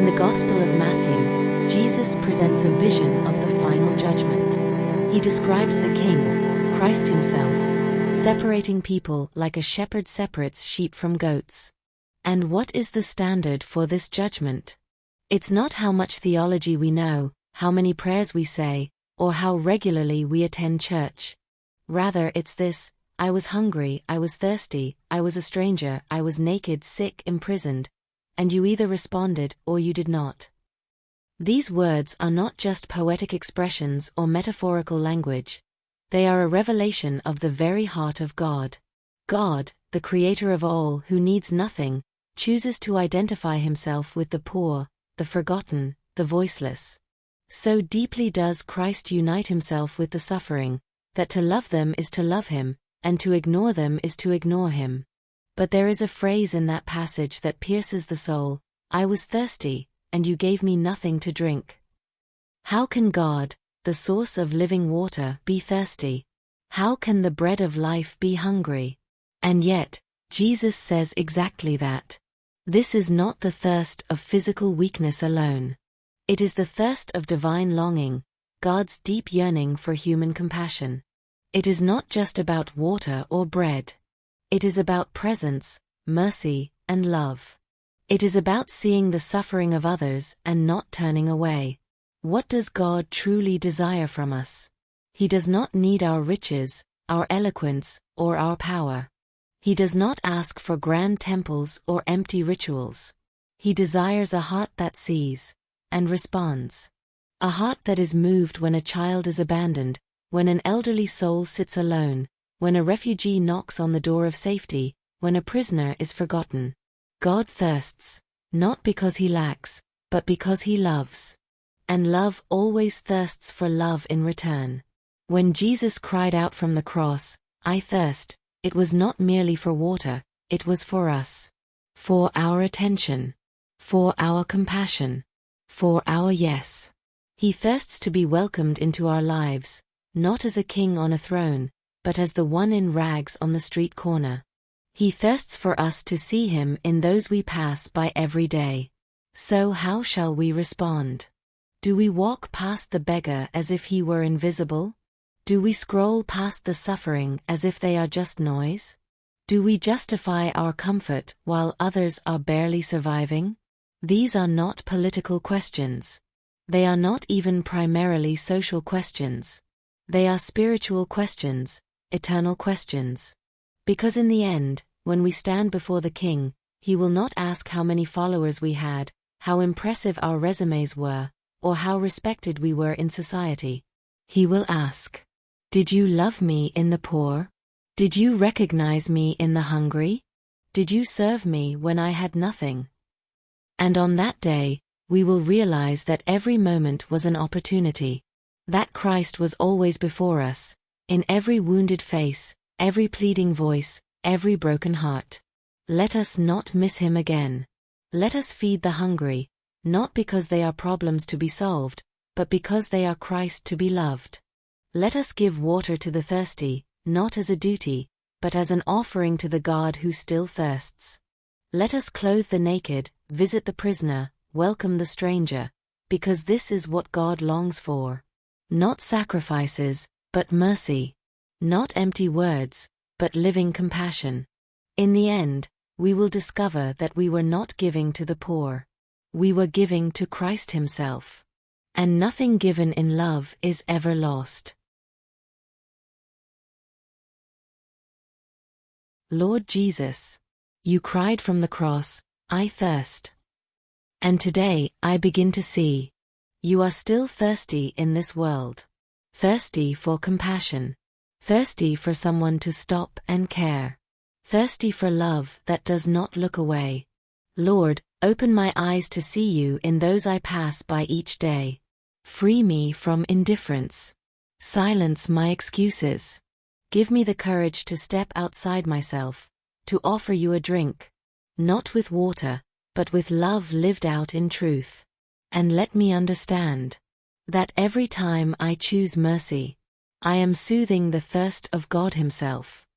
In the Gospel of Matthew, Jesus presents a vision of the final judgment. He describes the King, Christ himself, separating people like a shepherd separates sheep from goats. And what is the standard for this judgment? It's not how much theology we know, how many prayers we say, or how regularly we attend church. Rather, it's this: I was hungry, I was thirsty, I was a stranger, I was naked, sick, imprisoned, and you either responded or you did not. These words are not just poetic expressions or metaphorical language. They are a revelation of the very heart of God. God, the creator of all, who needs nothing, chooses to identify himself with the poor, the forgotten, the voiceless. So deeply does Christ unite himself with the suffering, that to love them is to love him, and to ignore them is to ignore him. But there is a phrase in that passage that pierces the soul: I was thirsty, and you gave me nothing to drink. How can God, the source of living water, be thirsty? How can the bread of life be hungry? And yet, Jesus says exactly that. This is not the thirst of physical weakness alone. It is the thirst of divine longing, God's deep yearning for human compassion. It is not just about water or bread. It is about presence, mercy, and love. It is about seeing the suffering of others and not turning away. What does God truly desire from us? He does not need our riches, our eloquence, or our power. He does not ask for grand temples or empty rituals. He desires a heart that sees and responds. A heart that is moved when a child is abandoned, when an elderly soul sits alone, when a refugee knocks on the door of safety, when a prisoner is forgotten. God thirsts, not because he lacks, but because he loves. And love always thirsts for love in return. When Jesus cried out from the cross, I thirst, it was not merely for water, it was for us. For our attention. For our compassion. For our yes. He thirsts to be welcomed into our lives, not as a king on a throne, but as the one in rags on the street corner. He thirsts for us to see him in those we pass by every day. So how shall we respond? Do we walk past the beggar as if he were invisible? Do we scroll past the suffering as if they are just noise? Do we justify our comfort while others are barely surviving? These are not political questions. They are not even primarily social questions. They are spiritual questions, eternal questions. Because in the end, when we stand before the King, he will not ask how many followers we had, how impressive our resumes were, or how respected we were in society. He will ask, did you love me in the poor? Did you recognize me in the hungry? Did you serve me when I had nothing? And on that day, we will realize that every moment was an opportunity. That Christ was always before us, in every wounded face, every pleading voice, every broken heart. Let us not miss him again. Let us feed the hungry, not because they are problems to be solved, but because they are Christ to be loved. Let us give water to the thirsty, not as a duty, but as an offering to the God who still thirsts. Let us clothe the naked, visit the prisoner, welcome the stranger, because this is what God longs for. Not sacrifices, but mercy. Not empty words, but living compassion. In the end, we will discover that we were not giving to the poor. We were giving to Christ himself. And nothing given in love is ever lost. Lord Jesus, you cried from the cross, I thirst. And today, I begin to see. You are still thirsty in this world. Thirsty for compassion. Thirsty for someone to stop and care. Thirsty for love that does not look away. Lord, open my eyes to see you in those I pass by each day. Free me from indifference. Silence my excuses. Give me the courage to step outside myself, to offer you a drink. Not with water, but with love lived out in truth. And let me understand that every time I choose mercy, I am soothing the thirst of God himself.